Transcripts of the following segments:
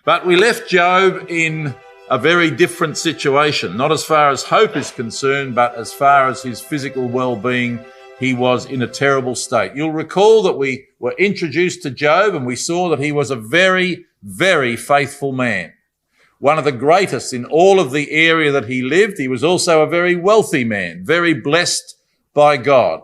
But we left Job in a very different situation, not as far as hope is concerned, but as far as his physical well-being. He was in a terrible state. You'll recall that we were introduced to Job and we saw that he was a very, very faithful man. One of the greatest in all of the area that he lived. He was also a very wealthy man, very blessed by God.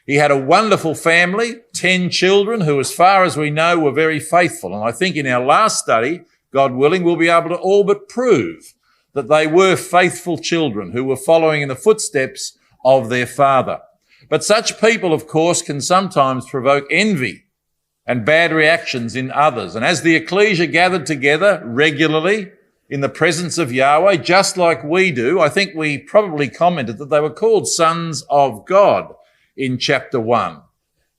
He had a wonderful family, 10 children who, as far as we know, were very faithful. And I think in our last study, God willing, we'll be able to all but prove that they were faithful children who were following in the footsteps of their father. But such people, of course, can sometimes provoke envy and bad reactions in others. And as the ecclesia gathered together regularly in the presence of Yahweh, just like we do, I think we probably commented that they were called sons of God in chapter 1.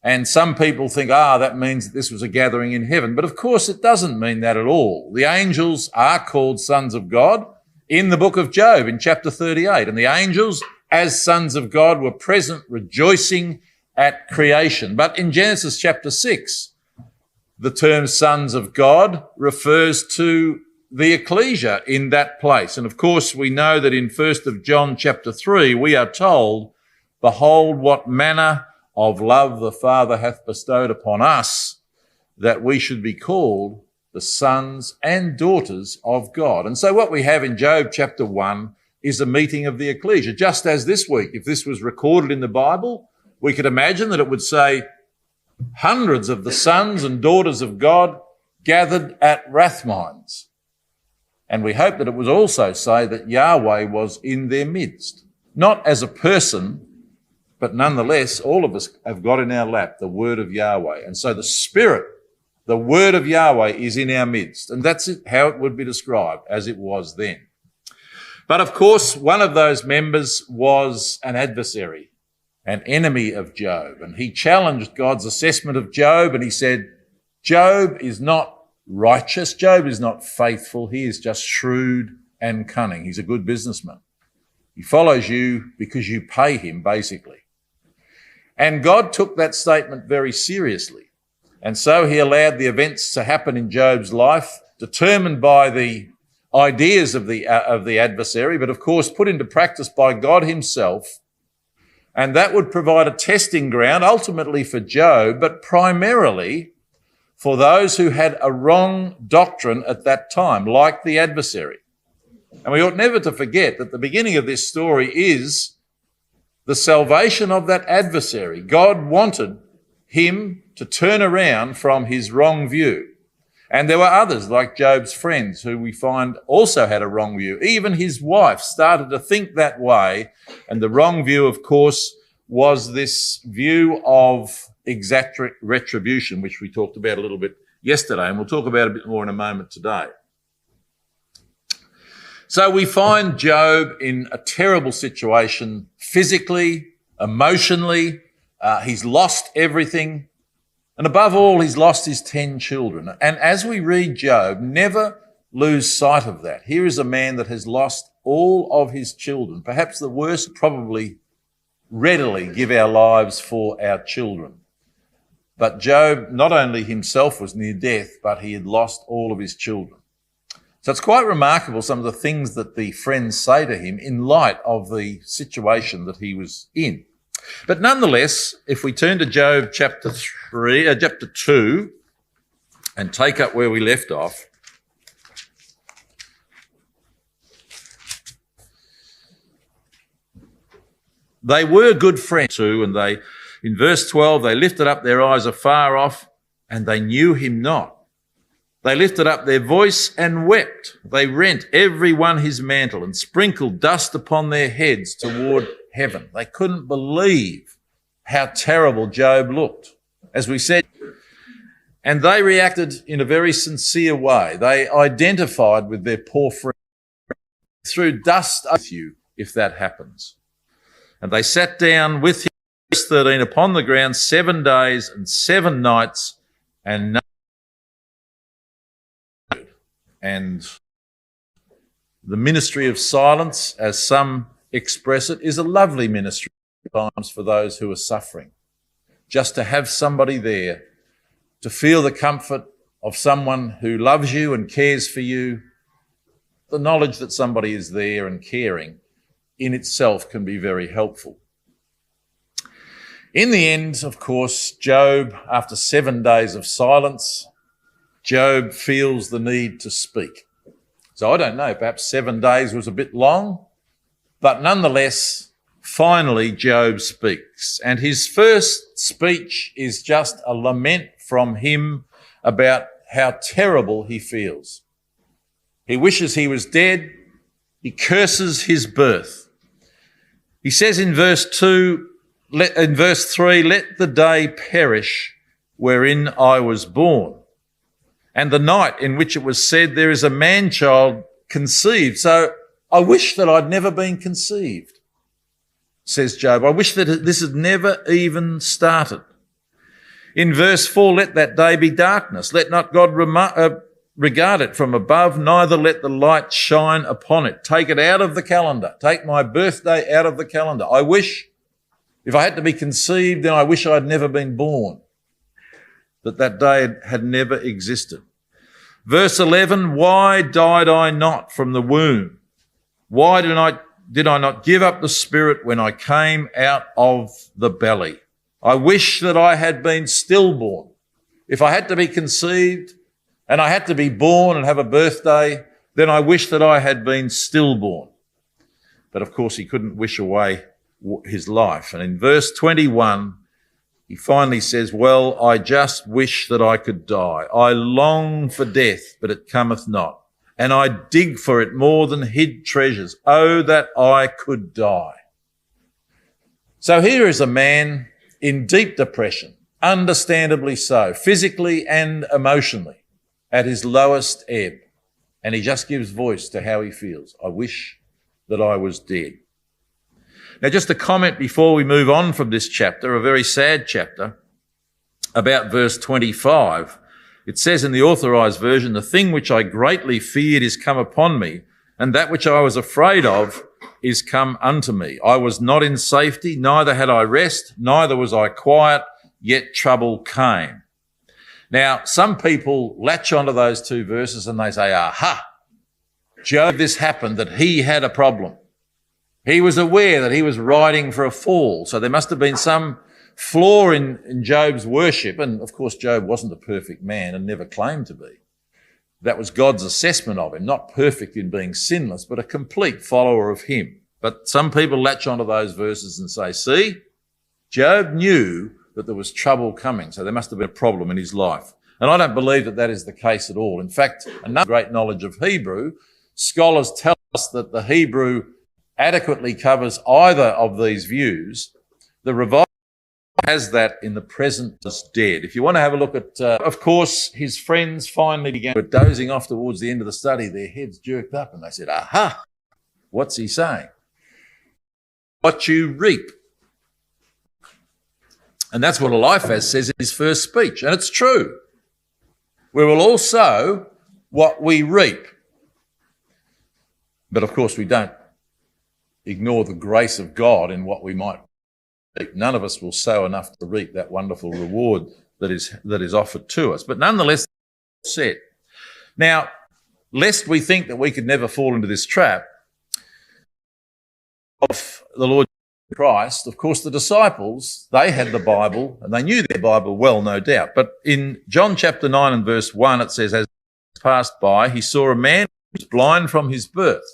And some people think, that means that this was a gathering in heaven. But of course, it doesn't mean that at all. The angels are called sons of God in the book of Job in chapter 38. And the angels, as sons of God, were present, rejoicing at creation. But in Genesis chapter 6, the term sons of God refers to the ecclesia in that place. And of course, we know that in 1st of John chapter 3, we are told, behold, what manner of love the Father hath bestowed upon us, that we should be called the sons and daughters of God. And so what we have in Job chapter 1 is a meeting of the ecclesia, just as this week, if this was recorded in the Bible, we could imagine that it would say hundreds of the sons and daughters of God gathered at Rathmines. And we hope that it would also say that Yahweh was in their midst, not as a person, but nonetheless, all of us have got in our lap the word of Yahweh. And so the Spirit, the word of Yahweh, is in our midst. And that's how it would be described, as it was then. But of course, one of those members was an adversary, an enemy of Job. And he challenged God's assessment of Job, and he said, Job is not righteous. Job is not faithful. He is just shrewd and cunning. He's a good businessman. He follows you because you pay him, basically. And God took that statement very seriously. And so he allowed the events to happen in Job's life, determined by the ideas of the adversary, but of course put into practice by God himself. And that would provide a testing ground ultimately for Job, but primarily for those who had a wrong doctrine at that time, like the adversary. And we ought never to forget that the beginning of this story is the salvation of that adversary. God wanted him to turn around from his wrong view. And there were others, like Job's friends, who we find also had a wrong view. Even his wife started to think that way. And the wrong view, of course, was this view of exact retribution, which we talked about a little bit yesterday, and we'll talk about a bit more in a moment today. So we find Job in a terrible situation, physically, emotionally. He's lost everything. And above all, he's lost his 10 children. And as we read Job, never lose sight of that. Here is a man that has lost all of his children. Perhaps the worst, probably readily give our lives for our children. But Job, not only himself was near death, but he had lost all of his children. So it's quite remarkable, some of the things that the friends say to him in light of the situation that he was in. But nonetheless, if we turn to Job chapter 2 and take up where we left off, they were good friends too, and in verse 12, they lifted up their eyes afar off, and they knew him not. They lifted up their voice and wept. They rent every one his mantle and sprinkled dust upon their heads toward heaven. They couldn't believe how terrible Job looked, as we said. And they reacted in a very sincere way. They identified with their poor friend. Through dust with you, if that happens. And they sat down with him, verse 13, upon the ground 7 days and 7 nights, and the ministry of silence, as some express it, is a lovely ministry at times for those who are suffering. Just to have somebody there, to feel the comfort of someone who loves you and cares for you, the knowledge that somebody is there and caring in itself can be very helpful. In the end, of course, Job, after 7 days of silence, Job feels the need to speak. So I don't know, perhaps 7 days was a bit long, but nonetheless, finally Job speaks. And his first speech is just a lament from him about how terrible he feels. He wishes he was dead. He curses his birth. He says in verse 3, let the day perish wherein I was born, and the night in which it was said, there is a man-child conceived. So I wish that I'd never been conceived, says Job. I wish that this had never even started. In verse 4, let that day be darkness. Let not God regard it from above, neither let the light shine upon it. Take it out of the calendar. Take my birthday out of the calendar. I wish, if I had to be conceived, then I wish I'd never been born, that day had never existed. Verse 11, why died I not from the womb? Why did I not give up the spirit when I came out of the belly? I wish that I had been stillborn. If I had to be conceived and I had to be born and have a birthday, then I wish that I had been stillborn. But of course, he couldn't wish away his life. And in verse 21, he finally says, well, I just wish that I could die. I long for death, but it cometh not. And I dig for it more than hid treasures. Oh, that I could die. So here is a man in deep depression, understandably so, physically and emotionally, at his lowest ebb. And he just gives voice to how he feels. I wish that I was dead. Now, just a comment before we move on from this chapter, a very sad chapter, about verse 25. It says in the Authorised Version, the thing which I greatly feared is come upon me, and that which I was afraid of is come unto me. I was not in safety, neither had I rest, neither was I quiet, yet trouble came. Now, some people latch onto those two verses and they say, aha, Job, this happened, that he had a problem. He was aware that he was riding for a fall, so there must have been some flaw in Job's worship. And of course, Job wasn't a perfect man and never claimed to be. That was God's assessment of him, not perfect in being sinless, but a complete follower of him. But some people latch onto those verses and say, see, Job knew that there was trouble coming, so there must have been a problem in his life. And I don't believe that that is the case at all. In fact, another great knowledge of Hebrew, scholars tell us that the Hebrew adequately covers either of these views. The Revised has that in the present as dead. If you want to have a look at, of course, his friends finally began dozing off towards the end of the study. Their heads jerked up and they said, aha, what's he saying? What you reap. And that's what Eliphaz says in his first speech. And it's true. We will all sow what we reap. But of course, we don't ignore the grace of God in what we might reap. None of us will sow enough to reap that wonderful reward that is offered to us. But nonetheless, said. Now, lest we think that we could never fall into this trap of the Lord Christ, of course, the disciples, they had the Bible and they knew their Bible well, no doubt. But in John chapter 9 and verse 1, it says, as he passed by, he saw a man who was blind from his birth.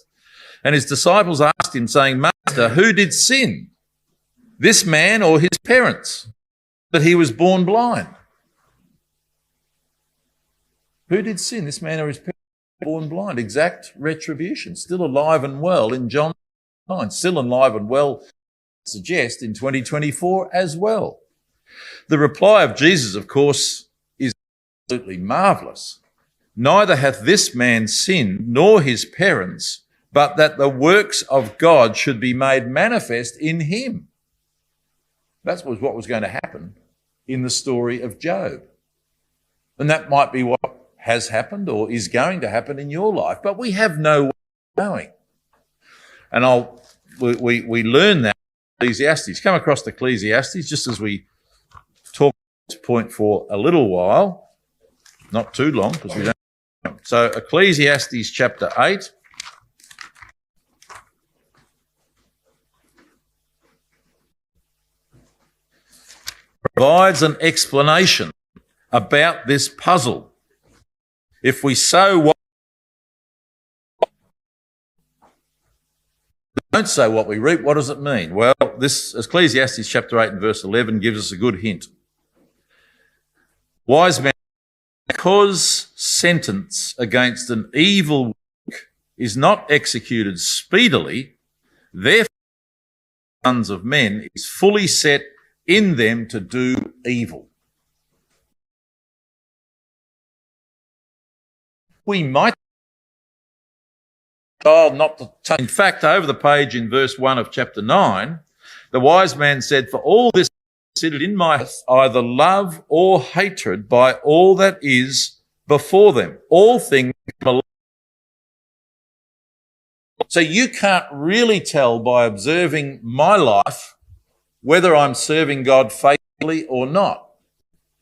And his disciples asked him, saying, Master, who did sin, this man or his parents, that he was born blind? Who did sin, this man or his parents, born blind? Exact retribution. Still alive and well in John 9. Still alive and well, suggest, in 2024 as well. The reply of Jesus, of course, is absolutely marvellous. Neither hath this man sinned, nor his parents, but that the works of God should be made manifest in him. That was what was going to happen in the story of Job. And that might be what has happened or is going to happen in your life, but we have no way of knowing. And we learn that in Ecclesiastes. Come across Ecclesiastes just as we talk this point for a little while. Not too long, because we don't. So Ecclesiastes chapter 8. Provides an explanation about this puzzle. If we sow what we don't sow what we reap, what does it mean? Well, this Ecclesiastes chapter 8 and verse 11 gives us a good hint. Wise man, because sentence against an evil work is not executed speedily, therefore the sons of men is fully set in them to do evil. We might not to touch. In fact, over the page in verse 1 of chapter 9, the wise man said, "For all this considered in my heart, either love or hatred by all that is before them. All things." So you can't really tell by observing my life whether I'm serving God faithfully or not.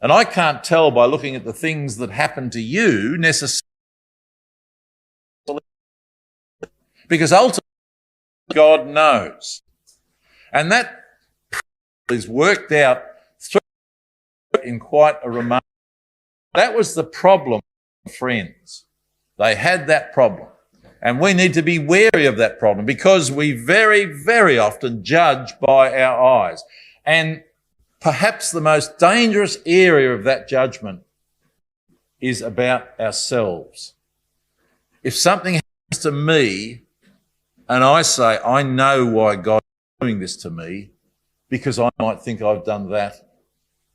And I can't tell by looking at the things that happen to you necessarily, because ultimately God knows. And that is worked out through in quite a remarkable. That was the problem, friends. They had that problem. And we need to be wary of that problem, because we very, very often judge by our eyes. And perhaps the most dangerous area of that judgment is about ourselves. If something happens to me and I say, I know why God is doing this to me, because I might think I've done that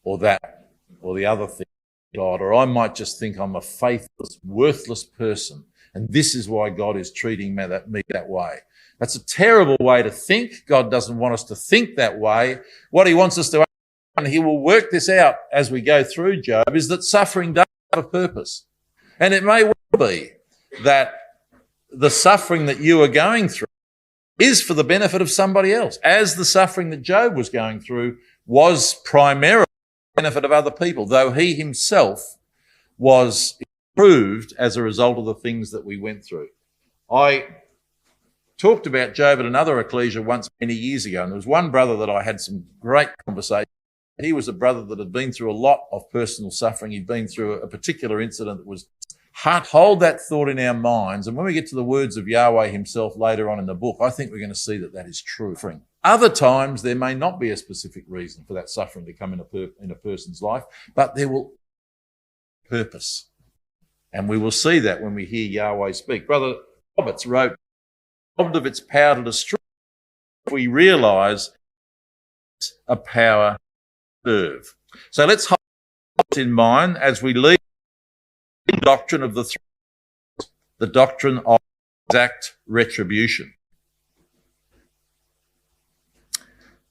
or the other thing, God, or I might just think I'm a faithless, worthless person, and this is why God is treating me that way. That's a terrible way to think. God doesn't want us to think that way. What he wants us to, and he will work this out as we go through Job, is that suffering does have a purpose. And it may well be that the suffering that you are going through is for the benefit of somebody else, as the suffering that Job was going through was primarily for the benefit of other people, though he himself was improved as a result of the things that we went through. I talked about Job at another ecclesia once many years ago, and there was one brother that I had some great conversation. He was a brother that had been through a lot of personal suffering. He'd been through a particular incident that was hard. Hold that thought in our minds, and when we get to the words of Yahweh himself later on in the book, I think we're going to see that that is true. Other times there may not be a specific reason for that suffering to come in a person's life, but there will be purpose. And we will see that when we hear Yahweh speak. Brother Roberts wrote, "Robbed of its power to destroy, we realise a power to serve." So let's hold it in mind as we leave the doctrine of the doctrine of exact retribution.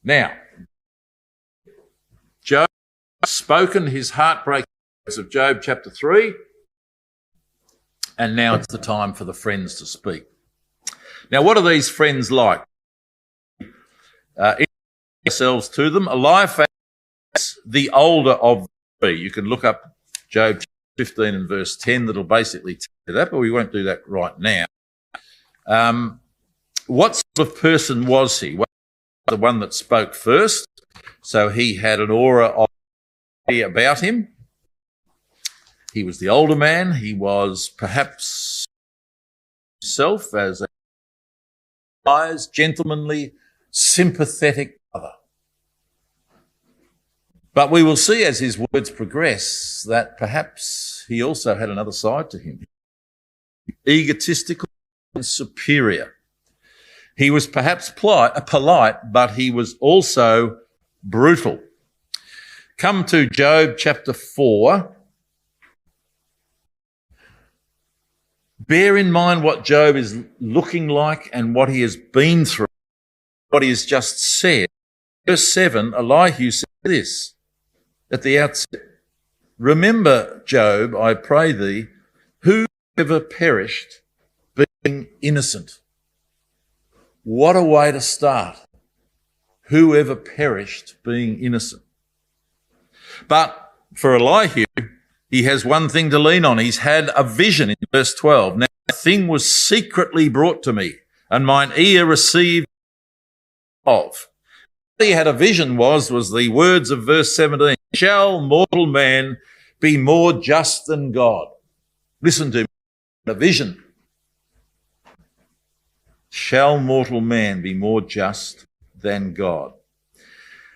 Now, Job has spoken his heartbreaking words of Job chapter 3, and now it's the time for the friends to speak. Now, what are these friends like? Ourselves to them. Eliphaz, the older of the three. You can look up Job 15 and verse 10. That'll basically tell you that, but we won't do that right now. What sort of person was he? Well, the one that spoke first. So he had an aura of about him. He was the older man. He was perhaps himself as a wise, gentlemanly, sympathetic brother. But we will see as his words progress that perhaps he also had another side to him. Egotistical and superior. He was perhaps polite, but he was also brutal. Come to Job chapter 4. Bear in mind what Job is looking like and what he has been through, what he has just said. Verse 7, Elihu said this at the outset. "Remember, Job, I pray thee, whoever perished being innocent." What a way to start. Whoever perished being innocent. But for Elihu, He has one thing to lean on. He's had a vision in verse 12. Now, a thing was secretly brought to me, and mine ear received of. What he had a vision was the words of verse 17. Shall mortal man be more just than God? Listen to me. A vision. Shall mortal man be more just than God?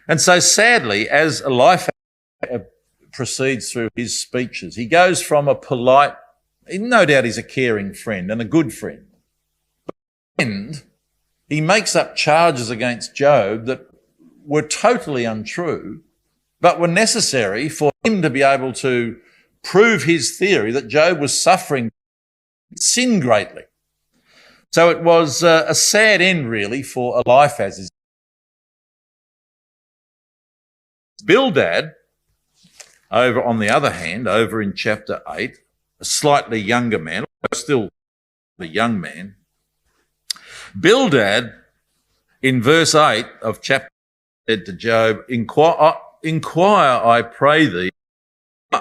And so sadly, as Eliphaz proceeds through his speeches, he goes from a polite, no doubt he's a caring friend and a good friend, and he makes up charges against Job that were totally untrue, but were necessary for him to be able to prove his theory that Job was suffering sin greatly. So it was a sad end, really, for Eliphaz. Bildad, over on the other hand, over in chapter 8, a slightly younger man, still a young man, Bildad, in verse 8 of chapter 8, said to Job, Inquire, I pray thee,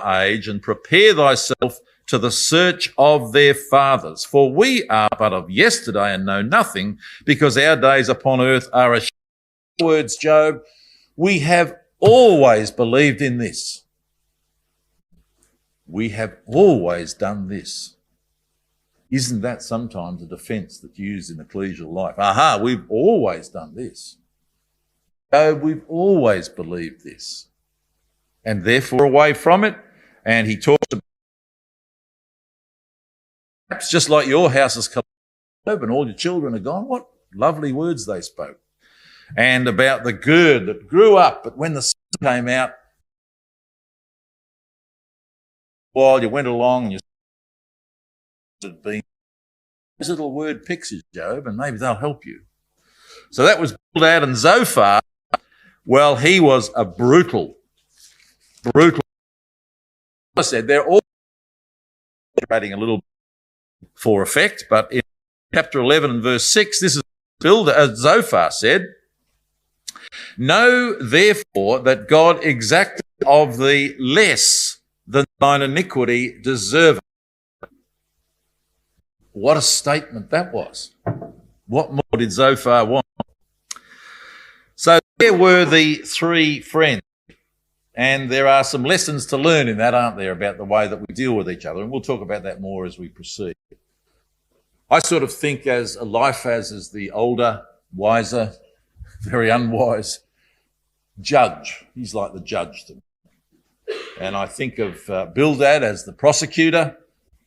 age, and prepare thyself to the search of their fathers. For we are but of yesterday and know nothing, because our days upon earth are as words, Job. We have always believed in this. We have always done this. Isn't that sometimes a defence that's used in ecclesial life? Aha, we've always done this. Job, we've always believed this. And therefore away from it. And he talks about perhaps just like your house is collapsed and all your children are gone. What lovely words they spoke. And about the gourd that grew up, but when the sun came out, while you went along and you had been those little word pictures, Job, and maybe they'll help you. So that was Bildad. And Zophar, well, he was a brutal. I said they're all adding a little for effect, but in chapter 11 and verse 6, this is Zophar said, Know therefore that God exacted of thee less than thine iniquity deserveth. What a statement that was. What more did Zophar want? So there were the three friends. And there are some lessons to learn in that, aren't there, about the way that we deal with each other. And we'll talk about that more as we proceed. I sort of think as Eliphaz is the older, wiser, very unwise judge. He's like the judge to me. And I think of Bildad as the prosecutor,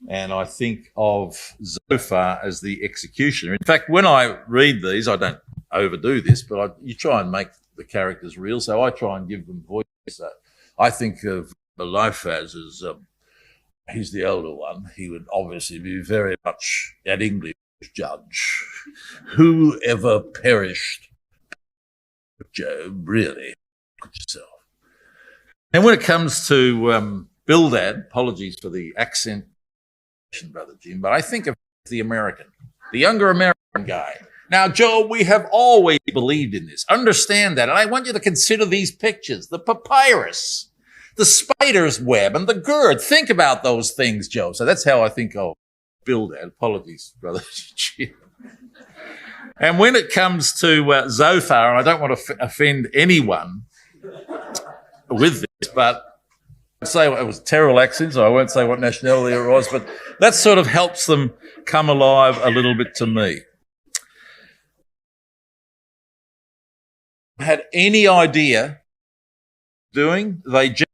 and I think of Zophar as the executioner. In fact, when I read these, I don't overdo this, but you try and make the characters real, so I try and give them voice. I think of Eliphaz as he's the elder one. He would obviously be very much an English judge. Who ever perished? Job, really? Look at yourself. And when it comes to Bildad, apologies for the accent, Brother Jim, but I think of the American, the younger American guy. Now, Job, we have always believed in this. Understand that. And I want you to consider these pictures, the papyrus, the spider's web, and the gourd. Think about those things, Job. So that's how I think of Bildad. Apologies, Brother Jim. And when it comes to Zophar, and I don't want to offend anyone with this, but I'd say it was terrible accent, so I won't say what nationality it was, but that sort of helps them come alive a little bit to me. Had any idea doing, they just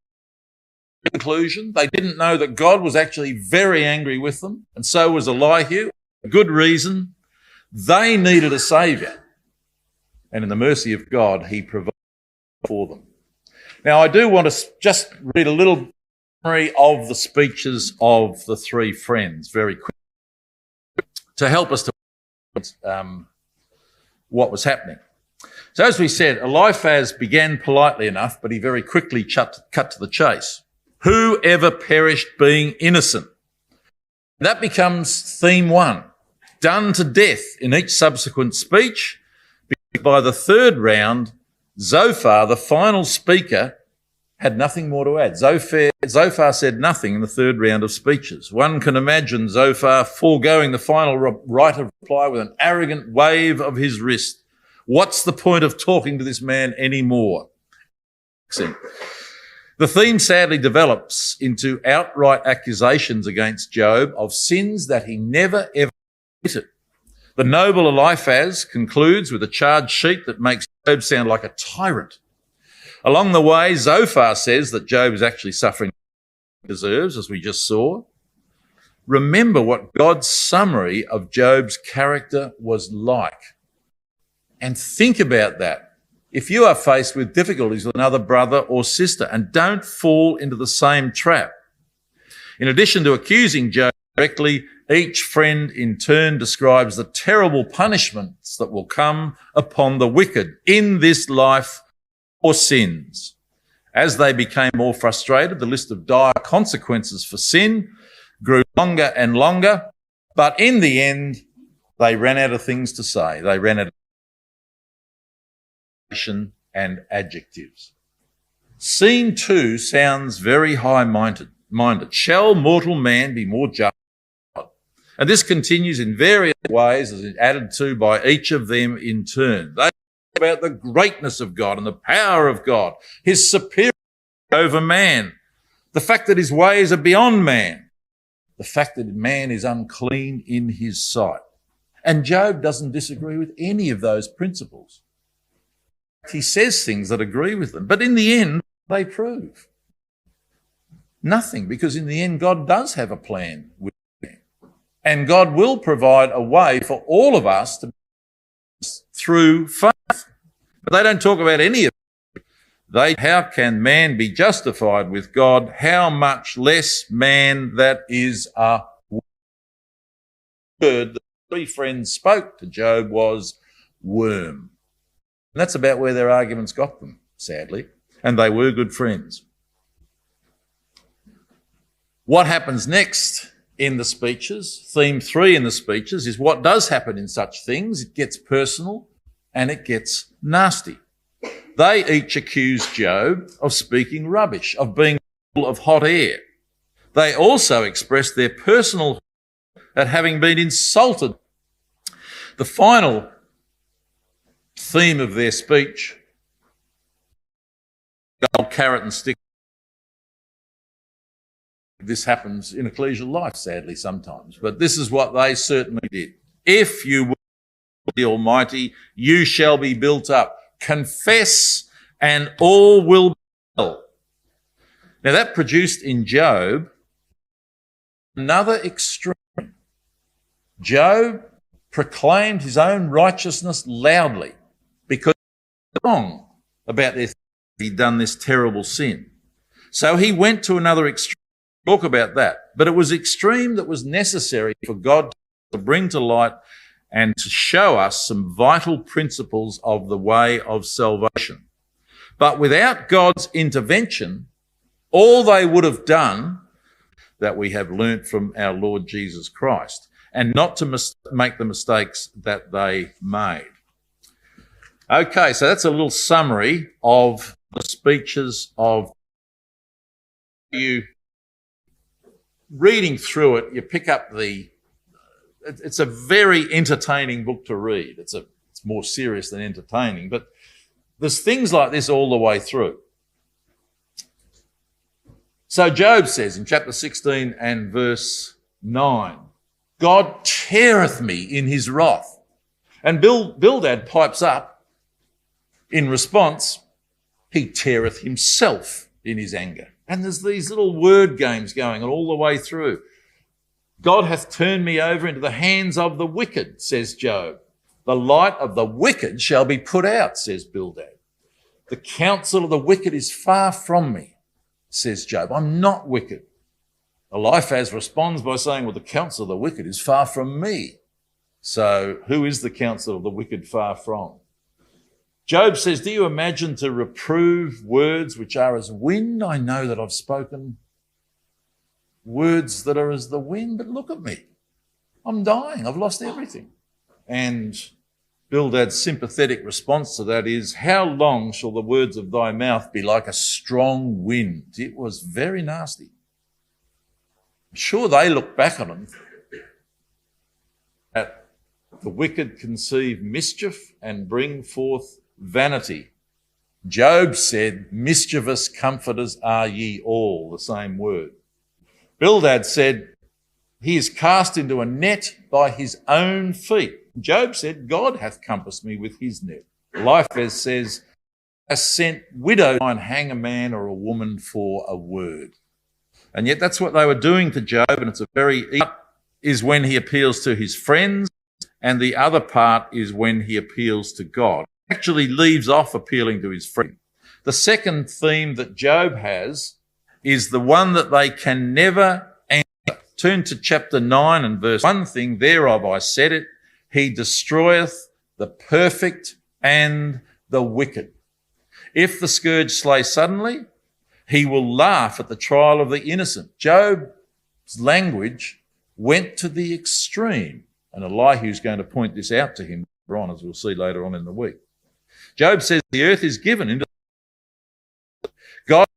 conclusion. They didn't know that God was actually very angry with them, and so was Elihu. A good reason. They needed a saviour, and in the mercy of God, he provided for them. Now, I do want to just read a little summary of the speeches of the three friends very quickly to help us to what was happening. So as we said, Eliphaz began politely enough, but he very quickly cut to the chase. Who ever perished being innocent? That becomes theme one, done to death in each subsequent speech. By the third round, Zophar, the final speaker, had nothing more to add. Zophar said nothing in the third round of speeches. One can imagine Zophar foregoing the final right of reply with an arrogant wave of his wrist. What's the point of talking to this man anymore? The theme sadly develops into outright accusations against Job of sins that he never ever committed. The noble Eliphaz concludes with a charge sheet that makes Job sound like a tyrant. Along the way, Zophar says that Job is actually suffering what he deserves, as we just saw. Remember what God's summary of Job's character was like. And think about that. If you are faced with difficulties with another brother or sister, and don't fall into the same trap. In addition to accusing Job directly, each friend in turn describes the terrible punishments that will come upon the wicked in this life or sins. As they became more frustrated, the list of dire consequences for sin grew longer and longer, but in the end, they ran out of things to say. They ran out of and adjectives. Scene 2 sounds very high-minded. Shall mortal man be more just? And this continues in various ways as added to by each of them in turn. They about the greatness of God and the power of God, his superiority over man, the fact that his ways are beyond man, the fact that man is unclean in his sight. And Job doesn't disagree with any of those principles. He says things that agree with them, but in the end, they prove nothing, because in the end, God does have a plan with man, and God will provide a way for all of us to through faith. But they don't talk about any of it. How can man be justified with God? How much less man that is a word. The three friends spoke to Job was worm. And that's about where their arguments got them, sadly. And they were good friends. What happens next in the speeches, theme 3 in the speeches, is what does happen in such things. It gets personal and it gets nasty. They each accuse Job of speaking rubbish, of being full of hot air. They also express their personal at having been insulted. The final theme of their speech, gold carrot and stick. This happens in ecclesial life, sadly, sometimes, but this is what they certainly did. If you will be the Almighty, you shall be built up. Confess and all will be well. Now that produced in Job another extreme. Job proclaimed his own righteousness loudly because he was wrong about this. He'd done this terrible sin. So he went to another extreme. Talk about that. But it was extreme that was necessary for God to bring to light and to show us some vital principles of the way of salvation. But without God's intervention, all they would have done that we have learnt from our Lord Jesus Christ, and not to make the mistakes that they made. Okay, so that's a little summary of the speeches of you. Reading through it, you pick up it's a very entertaining book to read. It's more serious than entertaining, but there's things like this all the way through. So Job says in chapter 16 and verse 9, God teareth me in his wrath. And Bildad pipes up in response, he teareth himself in his anger. And there's these little word games going on all the way through. God hath turned me over into the hands of the wicked, says Job. The light of the wicked shall be put out, says Bildad. The counsel of the wicked is far from me, says Job. I'm not wicked. Eliphaz responds by saying, well, the counsel of the wicked is far from me. So who is the counsel of the wicked far from? Job says, do you imagine to reprove words which are as wind? I know that I've spoken words that are as the wind, but look at me. I'm dying. I've lost everything. And Bildad's sympathetic response to that is, how long shall the words of thy mouth be like a strong wind? It was very nasty. I'm sure they look back on him at the wicked conceive mischief and bring forth vanity. Job said, mischievous comforters are ye all, the same word. Bildad said, he is cast into a net by his own feet. Job said, God hath compassed me with his net. Liveth says, has sent widows and hang a man or a woman for a word. And yet that's what they were doing to Job, and it's a very is when he appeals to his friends, and the other part is when he appeals to God. He actually leaves off appealing to his friend. The second theme that Job has is the one that they can never answer. Turn to chapter 9 and verse 1 thing, thereof I said it, he destroyeth the perfect and the wicked. If the scourge slay suddenly, he will laugh at the trial of the innocent. Job's language went to the extreme, and Elihu's going to point this out to him later on, as we'll see later on in the week. Job says the earth is given into God.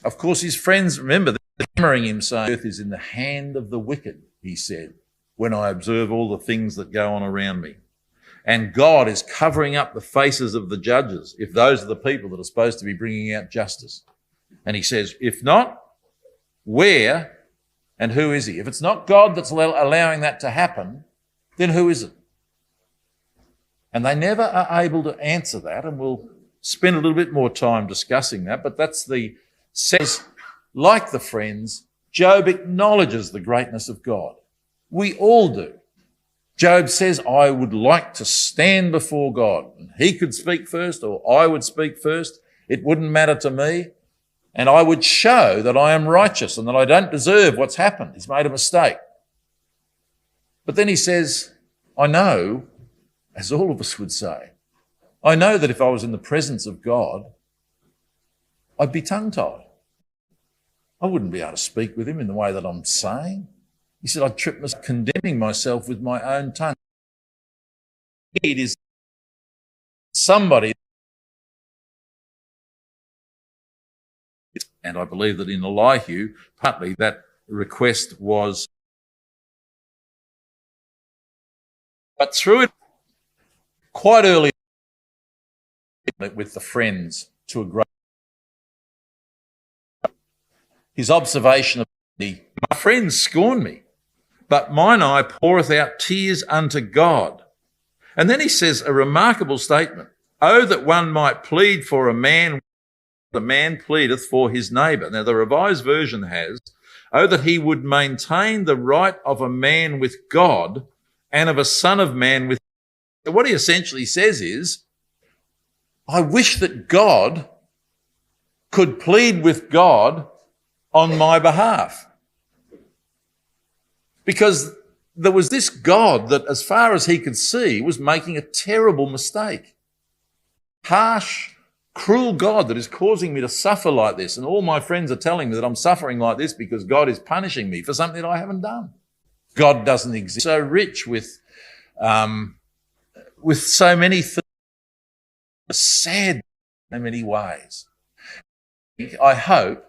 Of course, his friends, remember, they're hammering him, saying, the earth is in the hand of the wicked, he said, when I observe all the things that go on around me. And God is covering up the faces of the judges, if those are the people that are supposed to be bringing out justice. And he says, if not, where and who is he? If it's not God that's allowing that to happen, then who is it? And they never are able to answer that, and we'll spend a little bit more time discussing that, but that's the sense. Like the friends, Job acknowledges the greatness of God. We all do. Job says, I would like to stand before God. And he could speak first, or I would speak first. It wouldn't matter to me. And I would show that I am righteous and that I don't deserve what's happened. He's made a mistake. But then he says, I know, as all of us would say, I know that if I was in the presence of God, I'd be tongue-tied. I wouldn't be able to speak with him in the way that I'm saying. He said, I'd trip myself, condemning myself with my own tongue. It is somebody, and I believe that in Elihu, partly that request was, but through it, quite early with the friends to a great, his observation of my friends scorn me, but mine eye poureth out tears unto God. And then he says a remarkable statement. Oh, that one might plead for a man, the man pleadeth for his neighbour. Now, the Revised Version has, oh, that he would maintain the right of a man with God and of a son of man with. So what he essentially says is, I wish that God could plead with God on my behalf. Because there was this God that, as far as he could see, was making a terrible mistake. Harsh, cruel God that is causing me to suffer like this. And all my friends are telling me that I'm suffering like this because God is punishing me for something that I haven't done. God doesn't exist. So rich with so many things, sad in many ways. I hope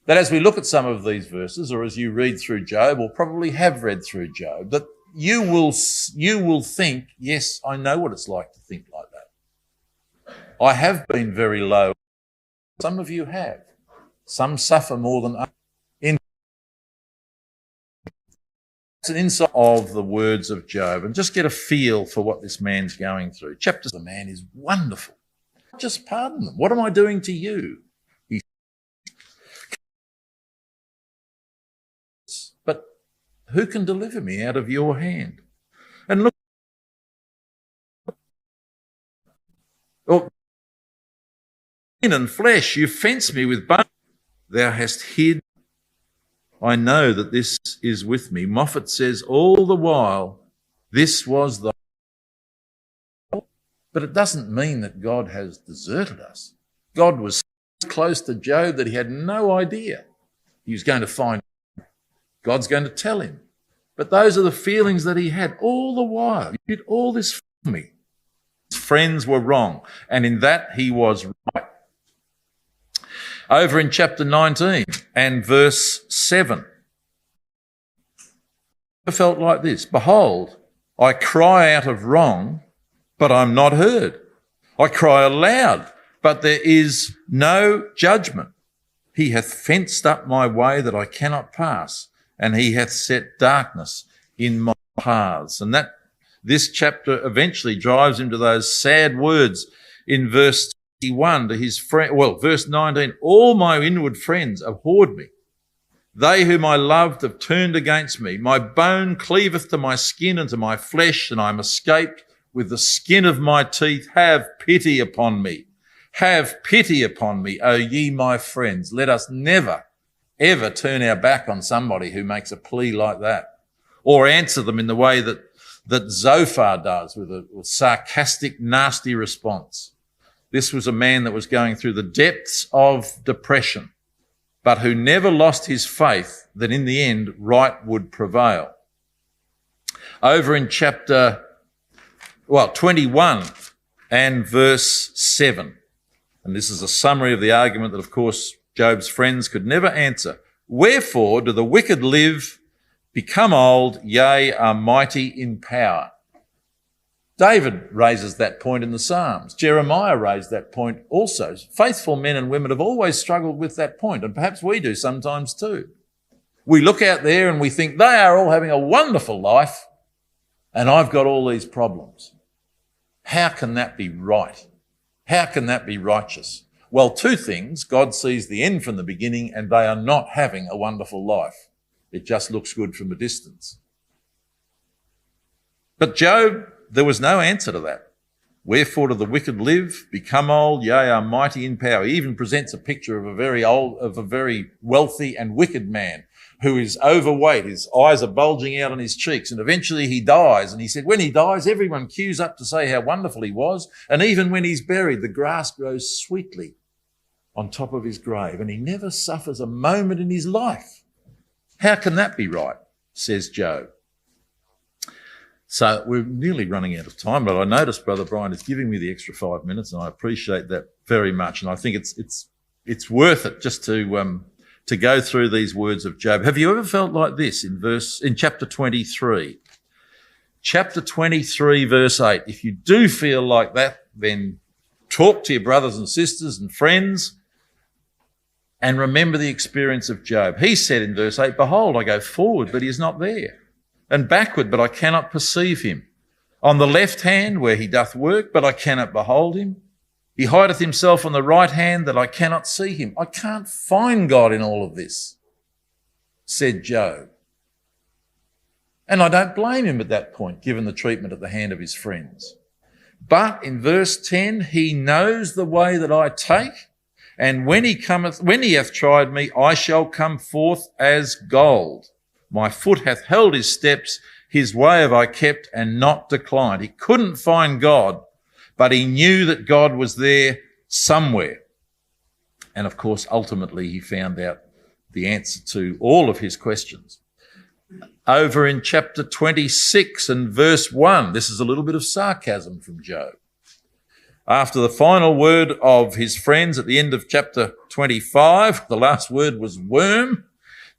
that as we look at some of these verses, or as you read through Job, or probably have read through Job, that you will think, yes, I know what it's like to think like that. I have been very low. Some of you have. Some suffer more than others. It's an insight of the words of Job, and just get a feel for what this man's going through. Chapter the man is wonderful. Just pardon them. What am I doing to you? But who can deliver me out of your hand? And look, skin and flesh, you fence me with bones. Thou hast hid. I know that this is with me. Moffat says, all the while, this was the. But it doesn't mean that God has deserted us. God was so close to Job that he had no idea he was going to find. God's going to tell him. But those are the feelings that he had all the while. You did all this for me. His friends were wrong, and in that he was right. Over in chapter 19 and verse 7, I felt like this: behold, I cry out of wrong, but I'm not heard. I cry aloud, but there is no judgment. He hath fenced up my way that I cannot pass, and he hath set darkness in my paths. And this chapter eventually drives him to those sad words in verse 21 to his friend, verse 19, all my inward friends abhorred me. They whom I loved have turned against me. My bone cleaveth to my skin and to my flesh, and I am escaped with the skin of my teeth. Have pity upon me. Have pity upon me, O ye my friends. Let us never, ever turn our back on somebody who makes a plea like that, or answer them in the way that Zophar does, with a sarcastic, nasty response. This was a man that was going through the depths of depression, but who never lost his faith that in the end right would prevail. Over in chapter 21 and verse 7, and this is a summary of the argument that, of course, Job's friends could never answer. Wherefore do the wicked live, become old, yea, are mighty in power? David raises that point in the Psalms. Jeremiah raised that point also. Faithful men and women have always struggled with that point, and perhaps we do sometimes too. We look out there and we think they are all having a wonderful life, and I've got all these problems. How can that be right? How can that be righteous? Well, two things. God sees the end from the beginning, and they are not having a wonderful life. It just looks good from a distance. But Job, there was no answer to that. Wherefore do the wicked live, become old, yea, are mighty in power? He even presents a picture of a very wealthy and wicked man who is overweight. His eyes are bulging out on his cheeks, and eventually he dies. And he said, when he dies, everyone queues up to say how wonderful he was. And even when he's buried, the grass grows sweetly on top of his grave, and he never suffers a moment in his life. How can that be right? Says Job. So we're nearly running out of time, but I noticed Brother Brian is giving me the extra 5 minutes, and I appreciate that very much. And I think it's worth it just to go through these words of Job. Have you ever felt like this in chapter 23? Chapter 23, verse 8. If you do feel like that, then talk to your brothers and sisters and friends and remember the experience of Job. He said in verse 8, behold, I go forward, but he is not there, and backward, but I cannot perceive him. On the left hand where he doth work, but I cannot behold him. He hideth himself on the right hand, that I cannot see him. I can't find God in all of this, said Job. And I don't blame him at that point, given the treatment at the hand of his friends. But in verse 10, he knows the way that I take, and when he hath tried me, I shall come forth as gold. My foot hath held his steps, his way have I kept and not declined. He couldn't find God, but he knew that God was there somewhere. And of course, ultimately, he found out the answer to all of his questions. Over in chapter 26 and verse 1, this is a little bit of sarcasm from Job. After the final word of his friends at the end of chapter 25, the last word was worm.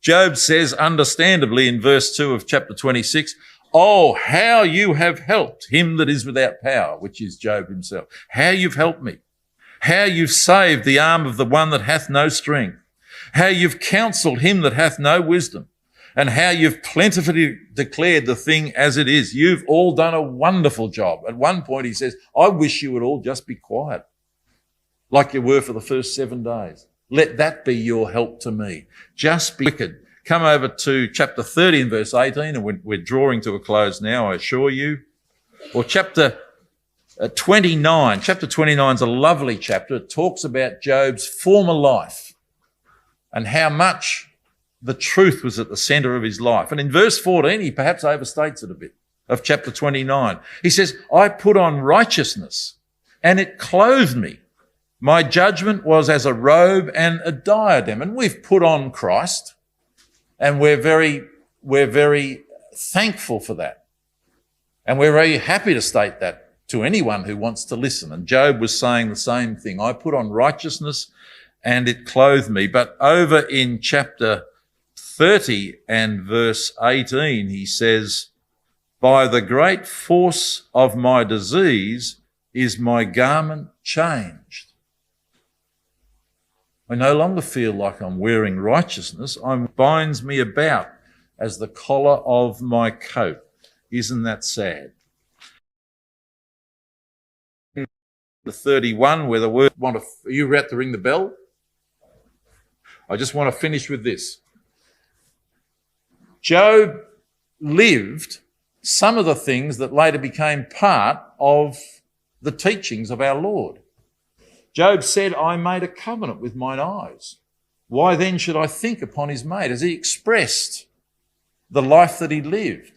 Job says, understandably, in verse 2 of chapter 26, oh, how you have helped him that is without power, which is Job himself. How you've helped me. How you've saved the arm of the one that hath no strength. How you've counselled him that hath no wisdom. And how you've plentifully declared the thing as it is. You've all done a wonderful job. At one point he says, I wish you would all just be quiet, like you were for the first 7 days. Let that be your help to me. Just be wicked. Come over to chapter 30 and verse 18, and we're drawing to a close now, I assure you. Or chapter 29. Chapter 29 is a lovely chapter. It talks about Job's former life and how much the truth was at the centre of his life. And in verse 14, he perhaps overstates it a bit, of chapter 29. He says, I put on righteousness, and it clothed me. My judgment was as a robe and a diadem. And we've put on Christ, and we're very thankful for that. And we're very happy to state that to anyone who wants to listen. And Job was saying the same thing. I put on righteousness and it clothed me. But over in chapter 30 and verse 18, he says, by the great force of my disease is my garment changed. I no longer feel like I'm wearing righteousness. It binds me about as the collar of my coat. Isn't that sad? The 31, where the word are you about to ring the bell? I just want to finish with this. Job lived some of the things that later became part of the teachings of our Lord. Job said, I made a covenant with mine eyes. Why then should I think upon his mate? As he expressed the life that he lived,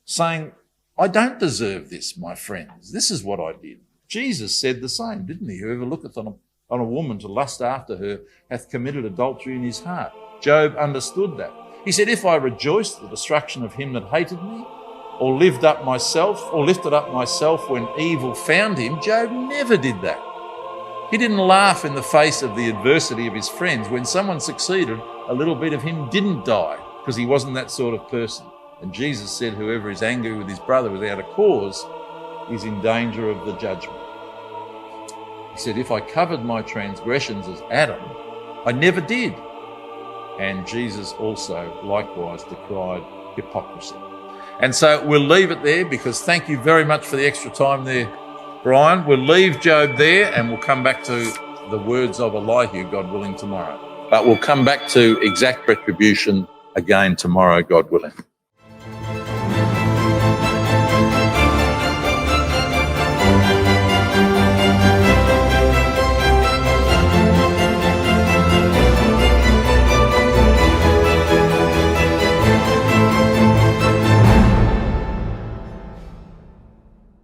saying, I don't deserve this, my friends. This is what I did. Jesus said the same, didn't he? Whoever looketh on a woman to lust after her hath committed adultery in his heart. Job understood that. He said, if I rejoiced at the destruction of him that hated me, or lifted up myself when evil found him, Job never did that. He didn't laugh in the face of the adversity of his friends. When someone succeeded, a little bit of him didn't die because he wasn't that sort of person. And Jesus said, whoever is angry with his brother without a cause is in danger of the judgment. He said, if I covered my transgressions as Adam, I never did. And Jesus also likewise decried hypocrisy. And so we'll leave it there, because thank you very much for the extra time there, Brian. We'll leave Job there and we'll come back to the words of Elihu, God willing, tomorrow. But we'll come back to exact retribution again tomorrow, God willing.